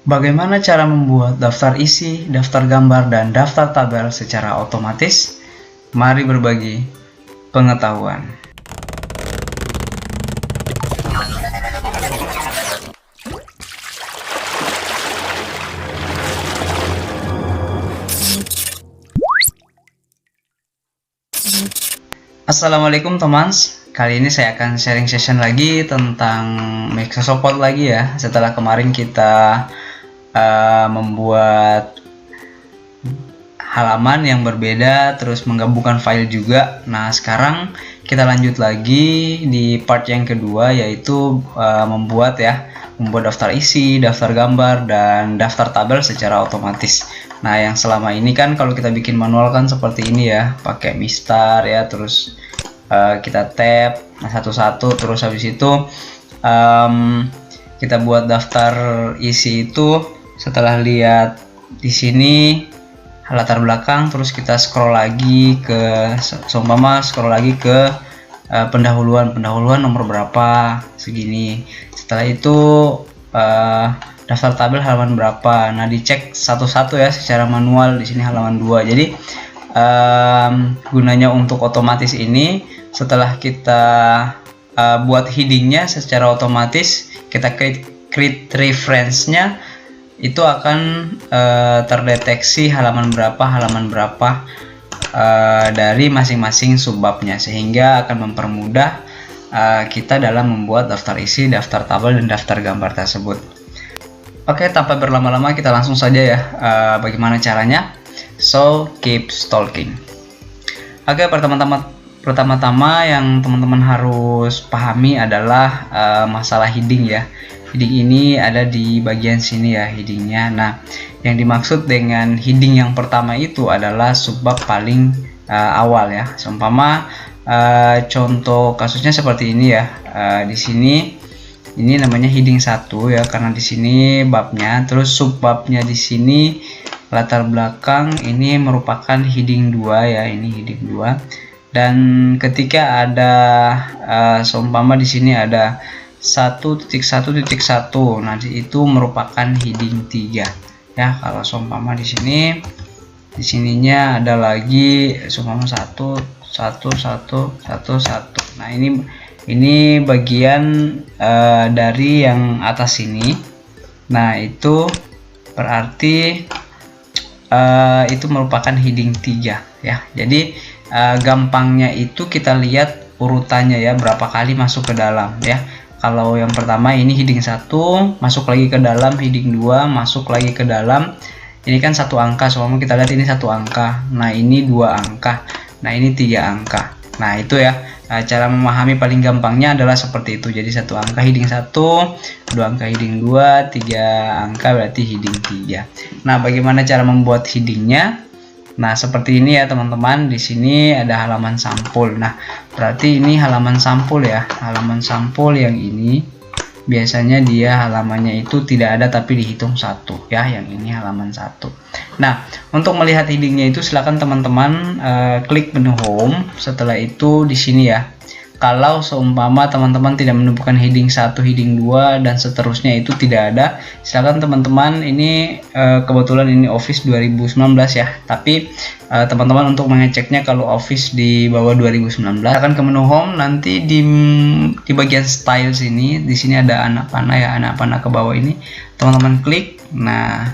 Bagaimana cara membuat daftar isi, daftar gambar, dan daftar tabel secara otomatis? Mari berbagi pengetahuan. Assalamualaikum teman, kali ini saya akan sharing session lagi tentang Microsoft Word lagi ya. Setelah kemarin kita membuat halaman yang berbeda, terus menggabungkan file juga. Nah, sekarang kita lanjut lagi di part yang kedua, yaitu membuat daftar isi, daftar gambar, dan daftar tabel secara otomatis. Nah, yang selama ini kan kalau kita bikin manual kan seperti ini ya, pakai mistar ya, terus kita tab satu-satu, terus habis itu kita buat daftar isi itu setelah lihat di sini latar belakang, terus kita scroll lagi ke scroll lagi ke pendahuluan nomor berapa segini. Setelah itu daftar tabel halaman berapa. Nah, dicek satu-satu ya secara manual. Di sini halaman 2. Jadi gunanya untuk otomatis ini, setelah kita buat headingnya secara otomatis, kita create reference-nya, itu akan terdeteksi halaman berapa dari masing-masing subbabnya, sehingga akan mempermudah kita dalam membuat daftar isi, daftar tabel, dan daftar gambar tersebut. Oke, tanpa berlama-lama kita langsung saja ya bagaimana caranya. So keep stalking. Oke, pertama-tama yang teman-teman harus pahami adalah masalah heading ya. Heading ini ada di bagian sini ya, headingnya. Nah, yang dimaksud dengan heading yang pertama itu adalah subbab paling awal ya. Seumpama contoh kasusnya seperti ini ya. Di sini ini namanya heading 1 ya, karena di sini babnya, terus subbabnya di sini latar belakang ini merupakan heading 2 ya, ini heading 2. Dan ketika ada seumpama di sini ada 1.1.1, nanti itu merupakan heading 3 ya. Kalau seumpama di sininya ada lagi seumpama 1. Nah, ini bagian dari yang atas ini. Nah, itu berarti itu merupakan heading 3 ya. Jadi gampangnya itu kita lihat urutannya ya, berapa kali masuk ke dalam ya. Kalau yang pertama ini heading 1, masuk lagi ke dalam, heading 2 masuk lagi ke dalam. Ini kan 1 angka, soalnya kita lihat ini 1 angka. Nah, ini 2 angka. Nah, ini 3 angka. Nah, itu ya. Cara memahami paling gampangnya adalah seperti itu. Jadi 1 angka heading 1, 2 angka heading 2, 3 angka berarti heading 3. Nah, bagaimana cara membuat headingnya? Nah, seperti ini ya teman-teman. Di sini ada halaman sampul. Nah, berarti ini halaman sampul ya. Halaman sampul yang ini biasanya dia halamannya itu tidak ada tapi dihitung 1 ya. Yang ini halaman 1. Nah, untuk melihat headingnya itu silakan teman-teman klik menu home. Setelah itu di sini ya. Kalau seumpama teman-teman tidak menemukan heading 1, heading 2 dan seterusnya itu tidak ada, silakan teman-teman, ini kebetulan ini Office 2019 ya. Tapi teman-teman untuk mengeceknya kalau Office di bawah 2019, akan ke menu home, nanti di bagian style sini, di sini ada anak panah ya, anak panah ke bawah ini. Teman-teman klik. Nah,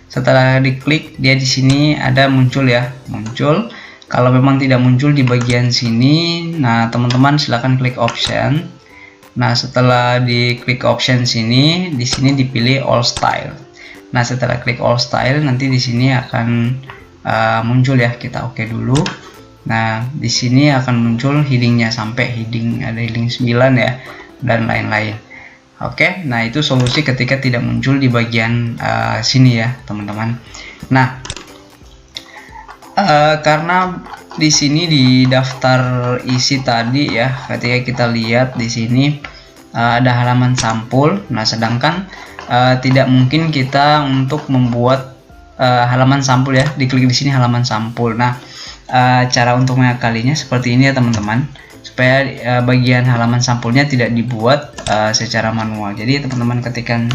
setelah diklik dia di sini ada muncul ya, muncul. Kalau memang tidak muncul di bagian sini, nah teman-teman silahkan klik option. Nah, setelah diklik option sini, di sini dipilih all style. Nah, setelah klik all style, nanti di sini akan muncul ya. Kita oke dulu. Nah, di sini akan muncul headingnya sampai heading, ada heading 9 ya, dan lain-lain. Oke, nah itu solusi ketika tidak muncul di bagian sini ya, teman-teman. Nah, karena di sini di daftar isi tadi ya, ketika kita lihat di sini ada halaman sampul. Nah, sedangkan tidak mungkin kita untuk membuat halaman sampul ya. Diklik di sini halaman sampul. Nah, cara untuk mengakalinya seperti ini ya teman-teman, supaya bagian halaman sampulnya tidak dibuat secara manual. Jadi teman-teman ketikkan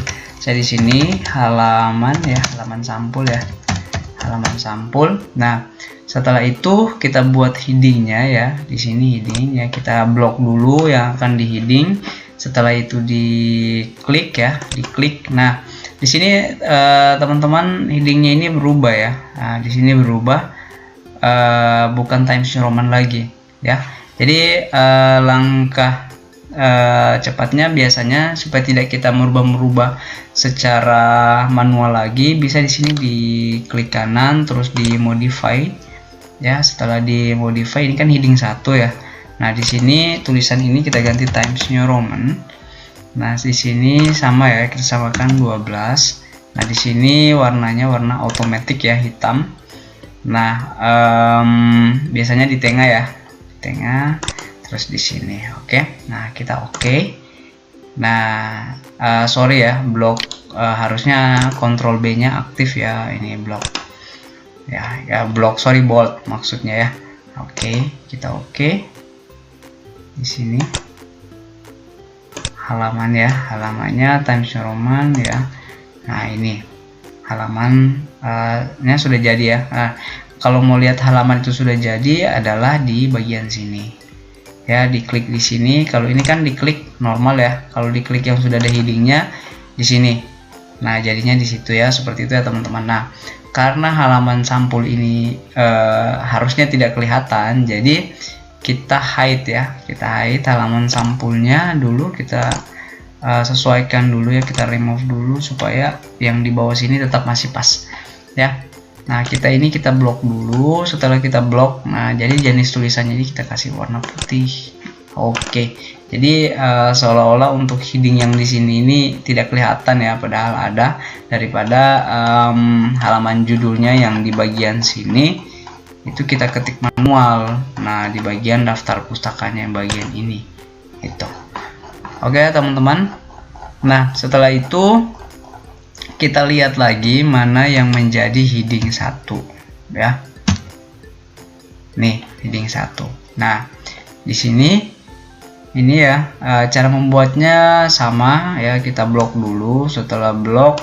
saya di sini halaman ya, halaman sampul ya, halaman sampul. Nah, setelah itu kita buat headingnya ya, di sini heading ya, kita blok dulu yang akan di heading. Setelah itu diklik ya, diklik. Nah, di sini teman-teman headingnya ini berubah ya. Nah, di sini berubah, bukan Times New Roman lagi ya. Jadi langkah cepatnya biasanya supaya tidak kita merubah secara manual lagi, bisa di sini diklik kanan terus di modify ya. Setelah di modify, ini kan heading 1 ya. Nah, di sini tulisan ini kita ganti Times New Roman. Nah, di sini sama ya, kita samakan 12. Nah, di sini warnanya warna otomatis ya, hitam. Nah, biasanya di tengah ya, di tengah, terus di sini. Oke. Nah, kita oke. Nah, sorry ya, blok harusnya Ctrl B nya aktif ya, ini blok ya, blok, sorry, bold maksudnya ya. Oke, kita oke. Di sini halaman ya, halamannya Times New Roman ya. Nah, ini halamannya sudah jadi ya. Nah, kalau mau lihat halaman itu sudah jadi adalah di bagian sini ya, diklik di sini. Kalau ini kan diklik normal ya, kalau diklik yang sudah ada headingnya di sini. Nah, jadinya di situ ya, seperti itu ya teman-teman. Nah, karena halaman sampul ini harusnya tidak kelihatan, jadi kita hide ya, kita hide halaman sampulnya dulu, kita sesuaikan dulu ya, kita remove dulu supaya yang di bawah sini tetap masih pas ya. Nah, kita blok dulu. Setelah kita blok, nah jadi jenis tulisannya ini kita kasih warna putih. Oke, jadi seolah-olah untuk heading yang di sini ini tidak kelihatan ya, padahal ada, daripada halaman judulnya yang di bagian sini itu kita ketik manual. Nah, di bagian daftar pustakanya yang bagian ini itu. Oke teman-teman. Nah, setelah itu kita lihat lagi mana yang menjadi heading 1 ya. Nih, heading 1. Nah, di sini ini ya, cara membuatnya sama ya, kita blok dulu. Setelah blok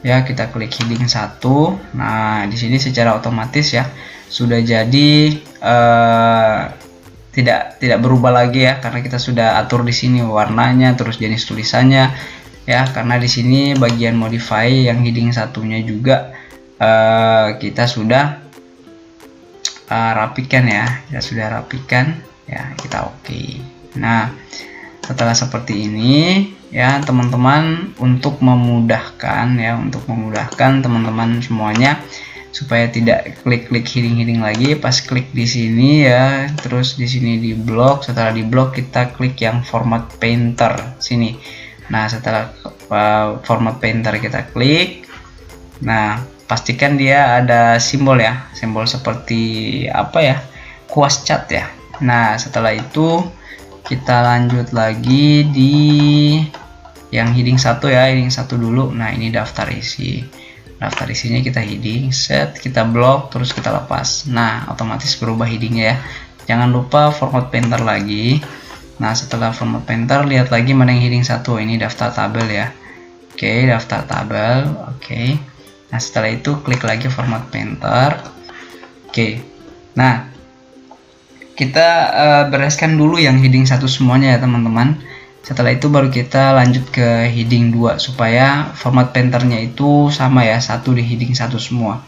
ya, kita klik heading 1. Nah, di sini secara otomatis ya sudah jadi, tidak berubah lagi ya, karena kita sudah atur di sini warnanya terus jenis tulisannya ya. Karena di sini bagian modify yang heading 1-nya juga kita sudah rapikan ya, kita sudah rapikan ya, kita oke. Nah, setelah seperti ini ya teman-teman, untuk memudahkan teman-teman semuanya supaya tidak klik heading lagi, pas klik di sini ya, terus di sini di blok. Setelah di blok, kita klik yang format painter sini. Nah, setelah format painter kita klik, nah pastikan dia ada simbol ya, simbol seperti apa ya, kuas cat ya. Nah, setelah itu kita lanjut lagi di yang heading 1 ya, heading 1 dulu. Nah, ini daftar isi. Daftar isinya kita heading, set, kita blok, terus kita lepas. Nah, otomatis berubah headingnya ya. Jangan lupa format painter lagi. Nah, setelah format painter, lihat lagi mana yang heading 1. Ini daftar tabel ya. Oke, daftar tabel. Oke. Nah, setelah itu klik lagi format painter. Oke. Nah, kita bereskan dulu yang heading 1 semuanya ya teman-teman. Setelah itu baru kita lanjut ke heading 2 supaya format painternya itu sama ya, satu di heading 1 semua.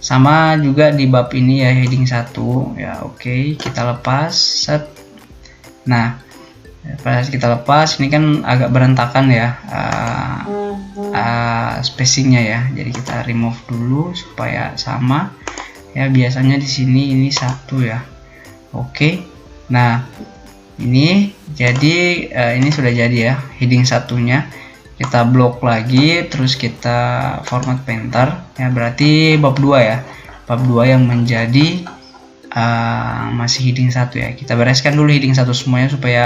Sama juga di bab ini ya, heading 1 ya. Oke, kita lepas, set. Nah, pas kita lepas, ini kan agak berantakan ya spacingnya ya, jadi kita remove dulu supaya sama ya. Biasanya di sini ini 1 ya. Oke, nah ini jadi ini sudah jadi ya heading 1-nya. Kita blok lagi, terus kita format painter ya, berarti bab 2 ya, bab 2 yang menjadi masih heading 1 ya. Kita bereskan dulu heading 1 semuanya supaya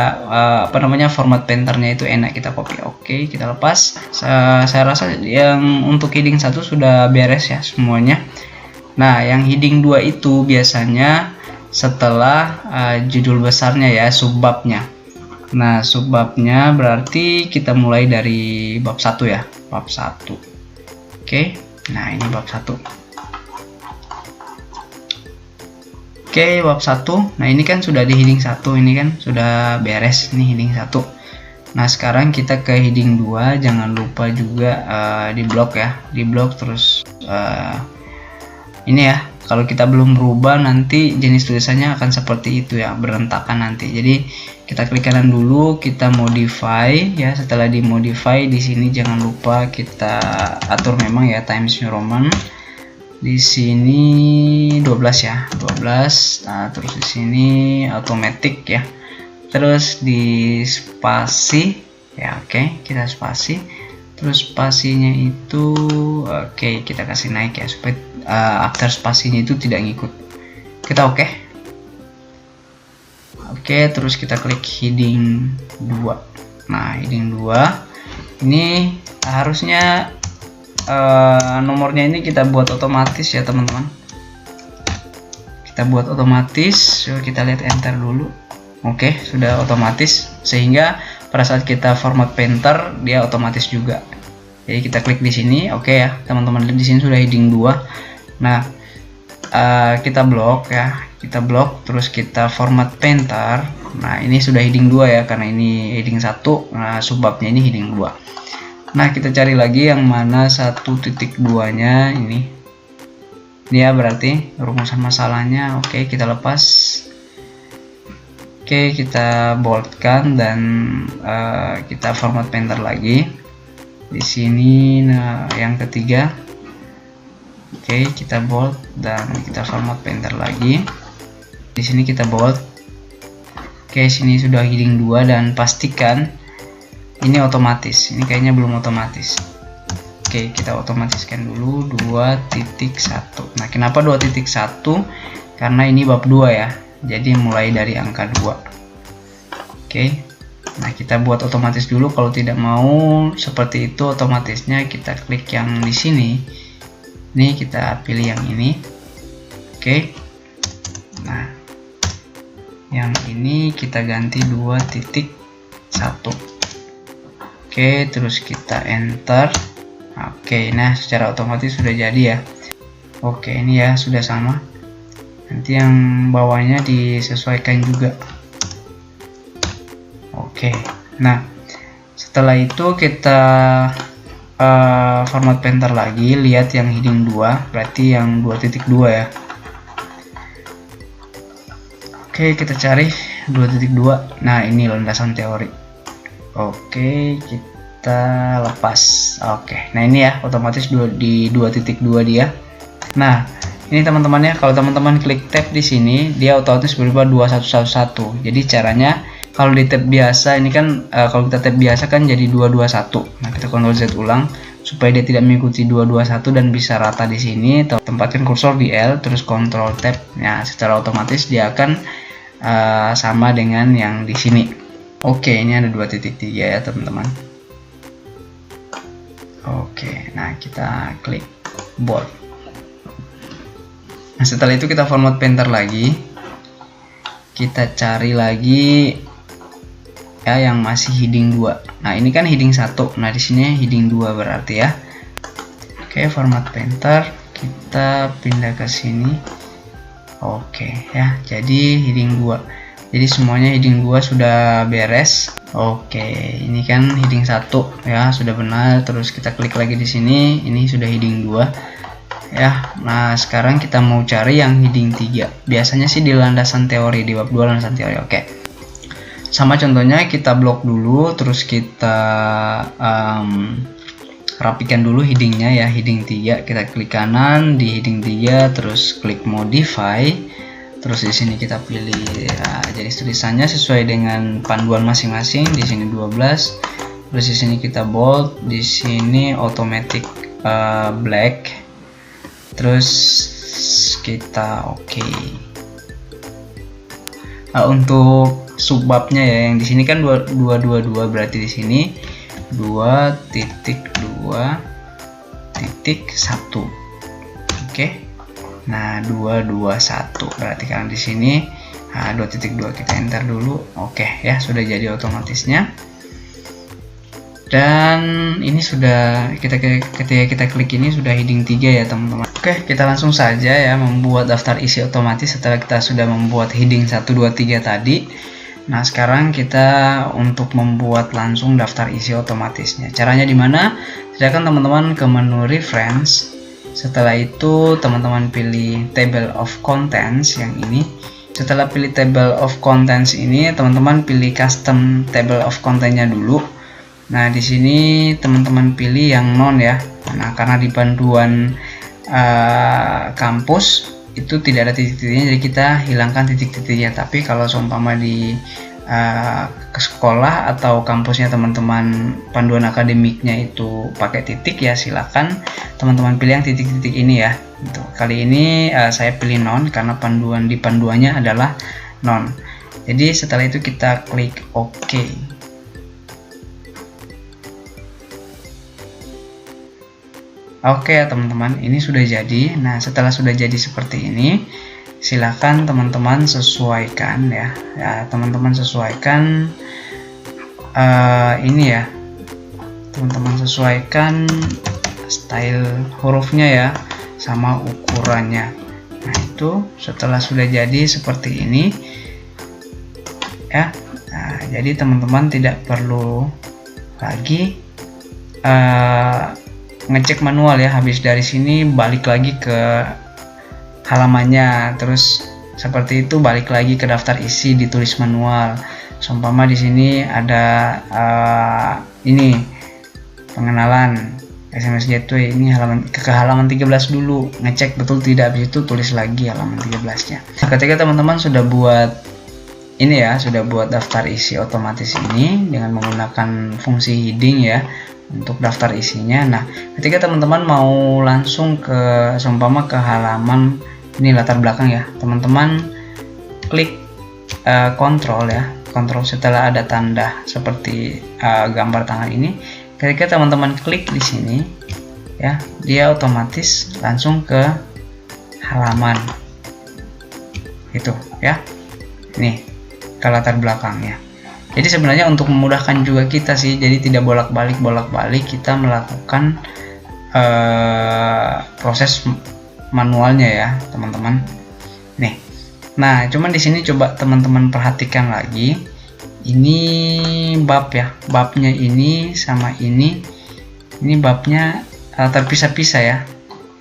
format painternya itu enak kita copy. Oke, kita lepas. Saya rasa yang untuk heading 1 sudah beres ya semuanya. Nah, yang heading 2 itu biasanya setelah judul besarnya ya, subbabnya. Nah, subbabnya berarti kita mulai dari bab 1 ya. bab 1. Oke, nah ini bab 1. Oke, bab 1. Nah, ini kan sudah di heading 1, ini kan sudah beres ini heading 1. Nah, sekarang kita ke heading 2. Jangan lupa juga di blok ya, di blok terus ini ya. Kalau kita belum berubah nanti jenis tulisannya akan seperti itu ya, berantakan nanti. Jadi kita klik kanan dulu, kita modify ya. Setelah dimodify di sini jangan lupa kita atur memang ya Times New Roman. Di sini 12 ya, 12. Nah, terus di sini automatic ya. Terus di spasi ya, oke, kita spasi. Terus spasinya itu oke, kita kasih naik ya supaya after spasinya itu tidak ngikut. Kita oke. Oke, terus kita klik heading 2. Nah, heading 2 ini harusnya nomornya ini kita buat otomatis ya teman-teman. Kita buat otomatis. Coba kita lihat enter dulu. Oke, sudah otomatis sehingga pada saat kita format painter dia otomatis juga. Jadi kita klik di sini, oke ya teman-teman, lihat di sini sudah heading 2. Nah, kita blok ya, kita blok terus kita format painter. Nah, ini sudah heading 2 ya karena ini heading 1. Nah, subbabnya ini heading 2. Nah, kita cari lagi yang mana 1.2-nya ini. Dia berarti rumusan masalahnya. Oke, kita lepas. Oke, kita boldkan dan kita format painter lagi. Di sini nah yang ketiga. Oke, kita bold dan kita format painter lagi. Di sini kita bold. Oke, sini sudah heading 2 dan pastikan ini otomatis. Ini kayaknya belum otomatis. Oke, kita otomatiskan dulu 2.1. Nah, kenapa 2.1? Karena ini bab 2 ya. Jadi mulai dari angka 2. Oke. Nah, kita buat otomatis dulu. Kalau tidak mau seperti itu otomatisnya kita klik yang di sini. Ini kita pilih yang ini. Oke. Nah, yang ini kita ganti 2.1. Oke, terus kita enter. Oke, nah secara otomatis sudah jadi ya. Oke, ini ya sudah sama. Nanti yang bawahnya disesuaikan juga. Oke, nah setelah itu kita format painter lagi. Lihat yang heading 2, berarti yang 2.2 ya. Oke, kita cari 2.2. Nah, ini landasan teori. Oke, kita lepas. Oke, nah ini ya otomatis di 2.2 dia. Nah, ini teman-teman ya, kalau teman-teman klik tab di sini dia otomatis berubah 2111. Jadi caranya kalau di tab biasa ini kan kalau kita tab biasa kan jadi 221. Nah, kita Ctrl Z ulang supaya dia tidak mengikuti 221 dan bisa rata di sini. Tempatkan kursor di L terus Ctrl tab. Nah, secara otomatis dia akan sama dengan yang di sini. Oke, ini ada 2.3 ya teman-teman. Oke, nah kita klik bold. Nah, setelah itu kita format painter lagi. Kita cari lagi ya yang masih heading 2. Nah, ini kan heading 1. Nah, di sini heading 2 berarti ya. Oke, format painter, kita pindah ke sini. Oke ya, jadi heading 2. Jadi semuanya heading 2 sudah beres. Oke, ini kan heading 1 ya, sudah benar. Terus kita klik lagi di sini, ini sudah heading 2. Ya, nah sekarang kita mau cari yang heading 3. Biasanya sih di landasan teori, di bab 2 landasan teori. Oke. Sama contohnya kita blok dulu, terus kita rapikan dulu headingnya ya, heading 3. Kita klik kanan di heading 3, terus klik modify. Terus di sini kita pilih ya, jadi tulisannya sesuai dengan panduan masing-masing. Di sini 12. Terus di sini kita bold, di sini automatic black. Terus kita oke. Nah, untuk subbabnya ya yang di sini kan 222 berarti di sini 2.2.1. Oke. Nah, 221 berarti kan di sini 2.2 kita enter dulu. Oke ya, sudah jadi otomatisnya. Dan ini sudah ketika kita klik ini sudah heading 3 ya teman-teman. Oke, kita langsung saja ya membuat daftar isi otomatis setelah kita sudah membuat heading 1, 2, 3 tadi. Nah, sekarang kita untuk membuat langsung daftar isi otomatisnya. Caranya di mana? Silakan teman-teman ke menu reference. Setelah itu teman-teman pilih table of contents yang ini. Setelah pilih table of contents ini, teman-teman pilih custom table of contentnya dulu. Nah, di sini teman-teman pilih yang non ya. Nah, karena di panduan kampus itu tidak ada titik-titiknya, jadi kita hilangkan titik-titiknya. Tapi kalau seumpama di ke sekolah atau kampusnya teman-teman panduan akademiknya itu pakai titik ya, silakan teman-teman pilih yang titik-titik ini ya. Kali ini saya pilih non karena panduannya adalah non. Jadi setelah itu kita klik OK. Oke ya teman-teman, ini sudah jadi. Nah, setelah sudah jadi seperti ini, silakan teman-teman sesuaikan ya. Teman-teman sesuaikan ini ya. Teman-teman sesuaikan style hurufnya ya, sama ukurannya. Nah, itu setelah sudah jadi seperti ini ya. Nah, jadi teman-teman tidak perlu lagi ngecek manual ya, habis dari sini balik lagi ke halamannya, terus seperti itu balik lagi ke daftar isi ditulis manual. Seumpama di sini ada ini pengenalan SMS Gateway, ini ke halaman 13 dulu, ngecek betul tidak, habis itu tulis lagi halaman 13-nya. Nah, ketika teman-teman sudah buat ini ya, sudah buat daftar isi otomatis ini dengan menggunakan fungsi heading ya untuk daftar isinya. Nah, ketika teman-teman mau langsung ke seumpama ke halaman ini latar belakang ya, teman-teman klik kontrol ya, kontrol setelah ada tanda seperti gambar tangan ini. Ketika teman-teman klik di sini ya, dia otomatis langsung ke halaman itu ya, nih ke latar belakangnya. Jadi sebenarnya untuk memudahkan juga kita sih, jadi tidak bolak-balik kita melakukan proses manualnya ya teman-teman. Nih, nah cuman di sini coba teman-teman perhatikan lagi, ini bab ya, babnya ini sama ini babnya terpisah-pisah ya.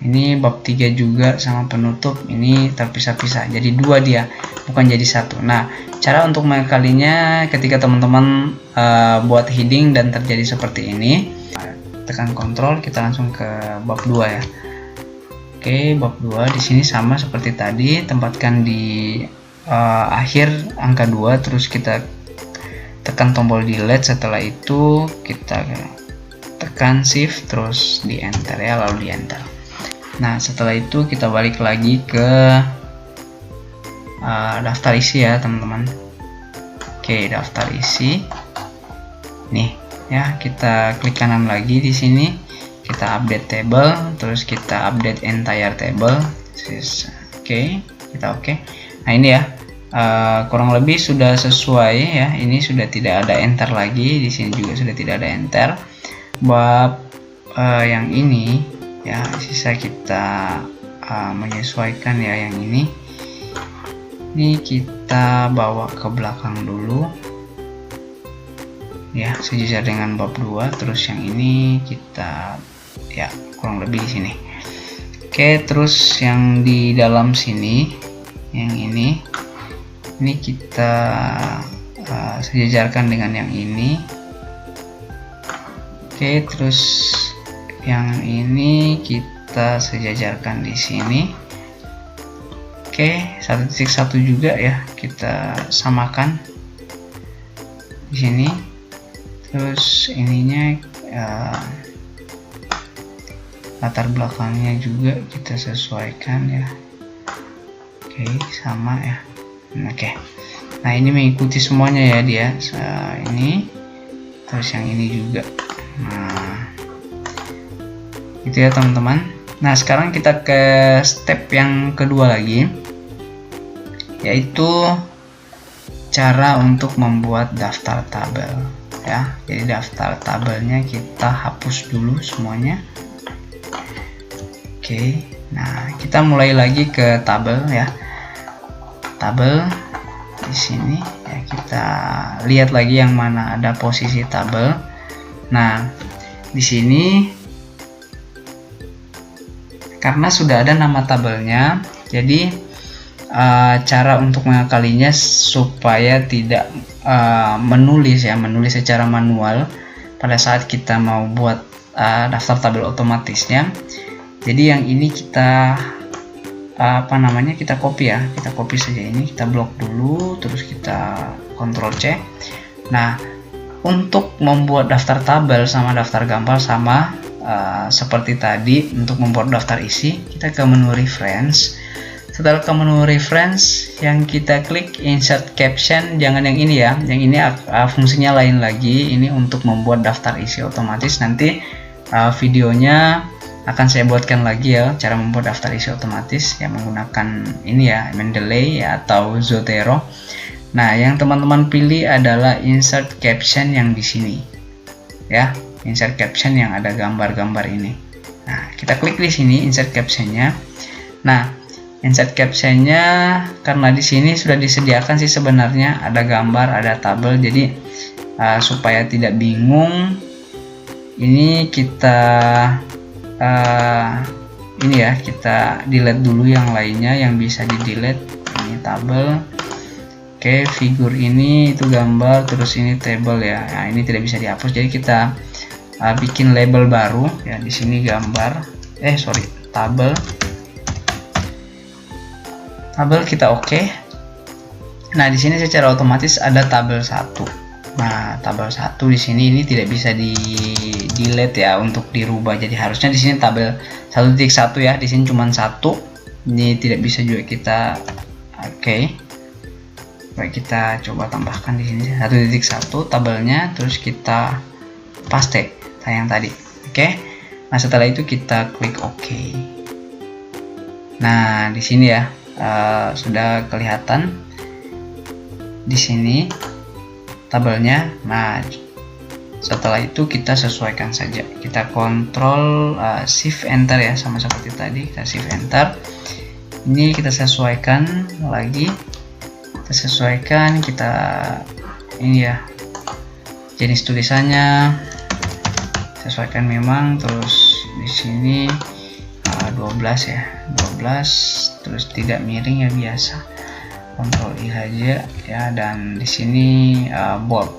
Ini bab 3 juga sama penutup ini terpisah-pisah, jadi dua dia, bukan jadi satu. Nah, cara untuk mengakalinya ketika teman-teman buat heading dan terjadi seperti ini, tekan kontrol, kita langsung ke bab 2 ya. Oke, bab 2 di sini sama seperti tadi, tempatkan di akhir angka 2, terus kita tekan tombol delete. Setelah itu kita tekan shift terus di enter ya, lalu di enter. Nah, setelah itu kita balik lagi ke daftar isi ya teman-teman. Oke, daftar isi nih ya, kita klik kanan lagi di sini, kita update table, terus kita update entire table. Oke, kita oke. Nah, ini ya kurang lebih sudah sesuai ya, ini sudah tidak ada enter lagi, di sini juga sudah tidak ada enter. Bab yang ini ya, sisa kita menyesuaikan ya, yang ini kita bawa ke belakang dulu ya, sejajar dengan bab 2. Terus yang ini kita ya kurang lebih di sini. Oke, terus yang di dalam sini yang ini kita sejajarkan dengan yang ini. Oke, terus yang ini kita sejajarkan di sini. Oke, 1.1 juga ya, kita samakan di sini. Terus ininya latar belakangnya juga kita sesuaikan ya. Oke, sama ya. Oke. Nah, ini mengikuti semuanya ya dia. Ini terus yang ini juga. Nah, itu ya teman-teman. Nah, sekarang kita ke step yang kedua lagi, yaitu cara untuk membuat daftar tabel. ya. Jadi daftar tabelnya kita hapus dulu semuanya. Oke, nah kita mulai lagi ke tabel ya. Tabel di sini ya, kita lihat lagi yang mana ada posisi tabel. Nah, di sini karena sudah ada nama tabelnya, jadi cara untuk mengakalinya supaya tidak menulis secara manual pada saat kita mau buat daftar tabel otomatisnya. Jadi yang ini kita kita copy ya, kita copy saja ini, kita blok dulu, terus kita Ctrl C. Nah, untuk membuat daftar tabel sama daftar gambar sama seperti tadi, untuk membuat daftar isi kita ke menu reference. Setelah ke menu reference, yang kita klik insert caption, jangan yang ini ya, yang ini fungsinya lain lagi. Ini untuk membuat daftar isi otomatis. Nanti videonya akan saya buatkan lagi ya, cara membuat daftar isi otomatis yang menggunakan ini ya, Mendeley ya, atau Zotero. Nah, yang teman-teman pilih adalah insert caption yang di sini ya, insert caption yang ada gambar-gambar ini. Nah, kita klik di sini insert captionnya. Nah, insert captionnya karena di sini sudah disediakan sih sebenarnya, ada gambar, ada tabel. Jadi supaya tidak bingung, ini kita ini ya, kita delete dulu yang lainnya yang bisa di delete. Ini tabel, oke, figur ini itu gambar, terus ini table ya. Nah, ini tidak bisa dihapus, jadi kita bikin label baru ya. Di sini gambar, tabel kita oke. Nah, di sini secara otomatis ada tabel 1. Nah, tabel 1 di sini ini tidak bisa di delete ya, untuk dirubah. Jadi harusnya di sini tabel 1.1 ya. Di sini cuma 1. Ini tidak bisa juga kita Baik, kita coba tambahkan di sini 1.1 tabelnya, terus kita paste yang tadi. Nah, setelah itu kita klik OK. Nah, di sini ya sudah kelihatan di sini tabelnya. Nah, setelah itu kita sesuaikan saja, kita kontrol shift enter ya, sama seperti tadi, kita shift enter. Ini kita sesuaikan lagi, kita ini ya, jenis tulisannya sesuaikan memang. Terus di sini 12 ya, 12, terus tidak miring ya, biasa, Ctrl I aja ya. Dan di sini bold.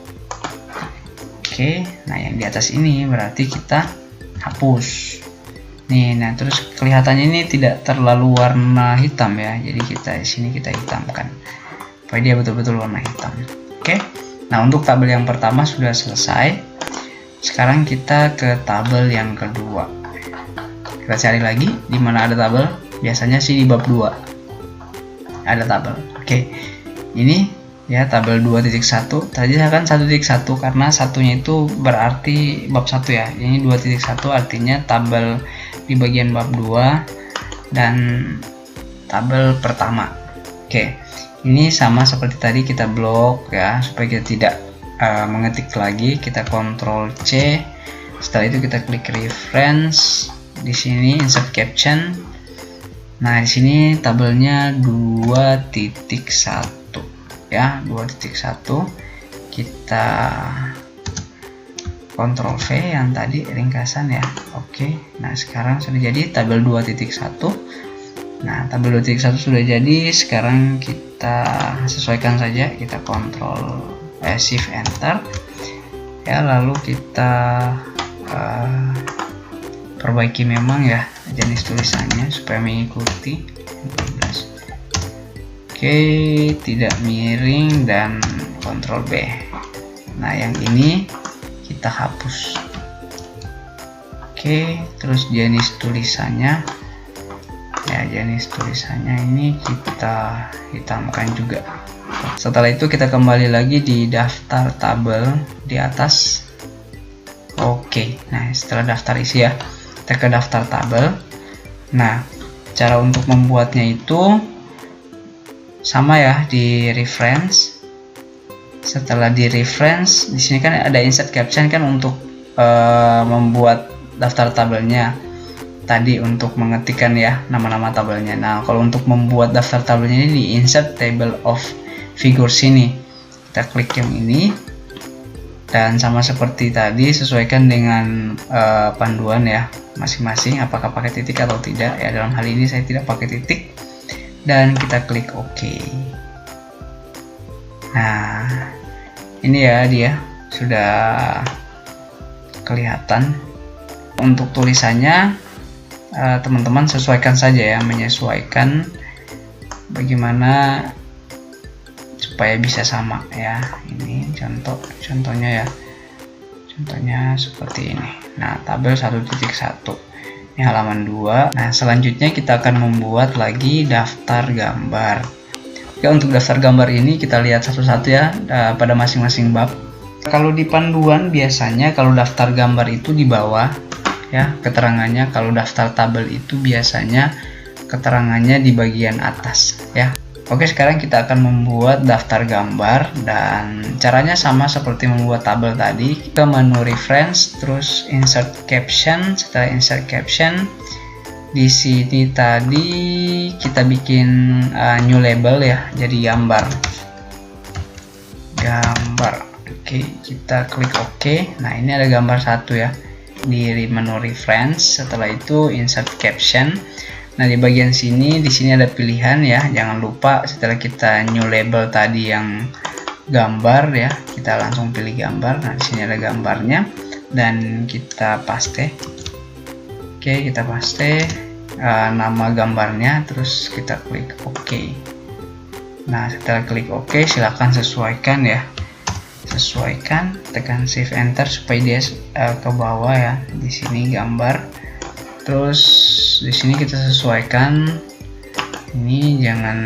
Nah yang di atas ini berarti kita hapus nih. Nah, terus kelihatannya ini tidak terlalu warna hitam ya, jadi kita di sini kita hitamkan supaya dia betul-betul warna hitam. Nah, untuk tabel yang pertama sudah selesai. Sekarang kita ke tabel yang kedua. Kita cari lagi di mana ada tabel. Biasanya sih di bab 2 ada tabel. Ini ya tabel 2.1. Tadi saya kan 1.1 karena satunya itu berarti bab 1 ya. Ini 2.1 artinya tabel di bagian bab 2 dan tabel pertama. Ini sama seperti tadi, kita blok ya supaya kita tidak mengetik lagi. Kita Ctrl C. Setelah itu kita klik reference. Di sini insert caption. Nah, di sini tabelnya 2.1 ya, 2.1. Kita Ctrl V yang tadi ringkasan ya. Nah, sekarang sudah jadi tabel 2.1. Nah, tabel 2.1 sudah jadi. Sekarang kita sesuaikan saja, kita shift enter ya, lalu kita perbaiki memang ya jenis tulisannya supaya mengikuti 12. Tidak miring dan Ctrl B. Nah, yang ini kita hapus. Terus jenis tulisannya ya, jenis tulisannya ini kita hitamkan juga. Setelah itu kita kembali lagi di daftar tabel di atas. Nah, setelah daftar isi ya, kita ke daftar tabel. Nah, cara untuk membuatnya itu sama ya, di reference. Setelah di reference, di sini kan ada insert caption kan untuk membuat daftar tabelnya. Tadi untuk mengetikkan ya nama-nama tabelnya. Nah, kalau untuk membuat daftar tabelnya ini di insert table of figures ini. Kita klik yang ini. Dan sama seperti tadi, sesuaikan dengan panduan ya masing-masing, apakah pakai titik atau tidak ya. Dalam hal ini saya tidak pakai titik, dan kita klik OK. Nah, ini ya dia sudah kelihatan. Untuk tulisannya teman-teman sesuaikan saja ya, menyesuaikan bagaimana supaya bisa sama ya. Ini contohnya ya, contohnya seperti ini. Nah, tabel 1.1 ini halaman 2. Nah, selanjutnya kita akan membuat lagi daftar gambar. Oke, untuk daftar gambar ini kita lihat satu-satu ya pada masing-masing bab. Kalau di panduan biasanya kalau daftar gambar itu di bawah ya keterangannya, kalau daftar tabel itu biasanya keterangannya di bagian atas ya. Oke, sekarang kita akan membuat daftar gambar, dan caranya sama seperti membuat tabel tadi. Kita menu reference, terus insert caption. Setelah insert caption, di sini tadi kita bikin new label ya, jadi gambar. Oke, kita klik OK. Nah, ini ada gambar satu ya di menu reference. Setelah itu insert caption. Nah, di bagian sini, di sini ada pilihan ya. Jangan lupa setelah kita new label tadi yang gambar ya, kita langsung pilih gambar. Nah, di sini ada gambarnya dan kita paste. Oke, kita paste nama gambarnya, terus kita klik OK. Nah, setelah klik OK, silahkan sesuaikan ya. Sesuaikan, tekan shift enter supaya dia ke bawah ya. Di sini gambar, terus di sini kita sesuaikan ini, jangan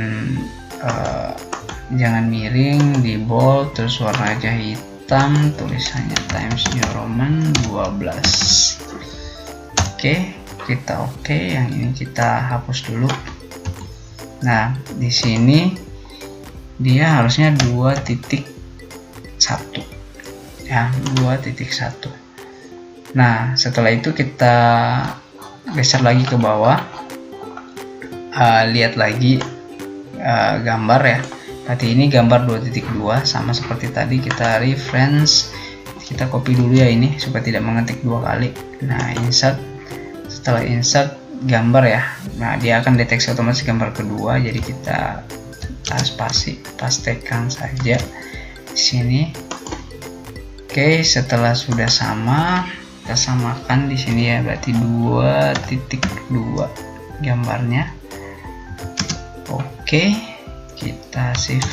miring, di bold, terus warna aja hitam, tulisannya Times New Roman 12. Oke, kita oke. Yang ini kita hapus dulu. Nah, di sini dia harusnya 2.1 ya, 2.1. Nah, setelah itu kita geser lagi ke bawah, lihat lagi gambar ya. Berarti ini gambar 2.2, sama seperti tadi. Kita reference, kita copy dulu ya ini supaya tidak mengetik dua kali. Nah, insert. Setelah insert gambar ya, nah dia akan deteksi otomatis gambar kedua, jadi kita pastekan saja di sini. Oke, setelah sudah sama, kita samakan di sini ya, berarti 2.2 gambarnya. Oke, kita shift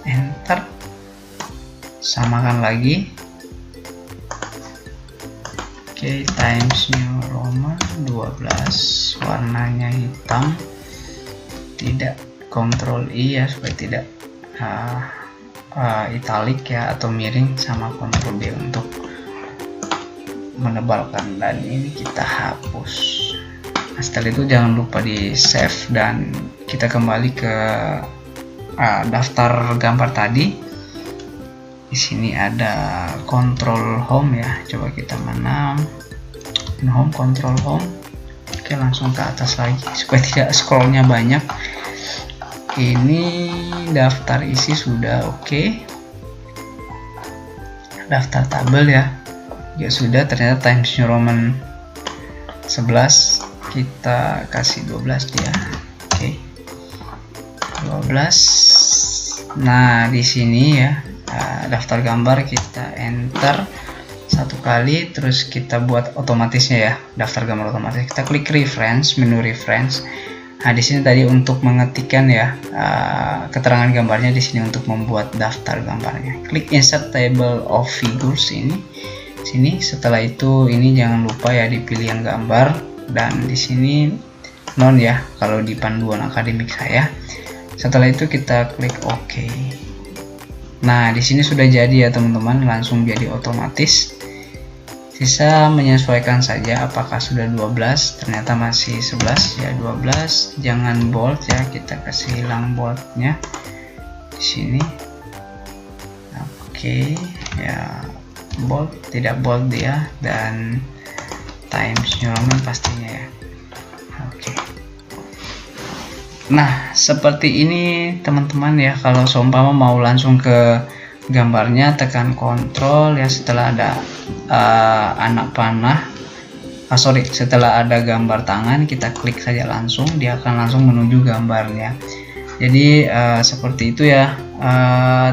enter, samakan lagi. Oke, Times New Roman 12, warnanya hitam, tidak, Ctrl I ya supaya tidak italic ya atau miring, sama Ctrl D untuk menebalkan, dan ini kita hapus. Nah, setelah itu jangan lupa di save dan kita kembali ke daftar gambar tadi. Di sini ada control home ya, coba kita mana home, control home. Oke, langsung ke atas lagi supaya tidak scrollnya banyak. Ini daftar isi sudah oke. Daftar tabel ya sudah. Ternyata Times New Roman 11, kita kasih 12 dia. Oke, 12. Nah, di sini ya daftar gambar kita enter satu kali, terus kita buat otomatisnya ya, daftar gambar otomatis. Kita klik reference, menu reference. Nah, di sini tadi untuk mengetikkan ya keterangan gambarnya, di sini untuk membuat daftar gambarnya. Klik insert table of figures ini. Sini, setelah itu ini jangan lupa ya dipilih yang gambar, dan di sini non ya kalau di panduan akademik saya. Setelah itu kita klik OK. Nah, di sini sudah jadi ya teman-teman, langsung jadi otomatis. Sisa menyesuaikan saja apakah sudah 12, ternyata masih 11 ya, 12. Jangan bold ya, kita kasih hilang boldnya di sini. Oke, ya bold, tidak bold dia, dan Times New Roman pastinya ya. Oke. Nah, seperti ini teman-teman ya. Kalau seumpama mau langsung ke gambarnya, tekan Ctrl ya, setelah ada anak panah, setelah ada gambar tangan, kita klik saja langsung, dia akan langsung menuju gambarnya. Jadi seperti itu ya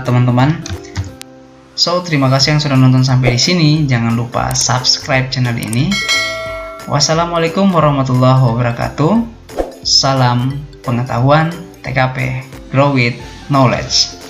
teman-teman. So, terima kasih yang sudah nonton sampai di sini. Jangan lupa subscribe channel ini. Wassalamualaikum warahmatullahi wabarakatuh. Salam pengetahuan TKP. Grow with knowledge.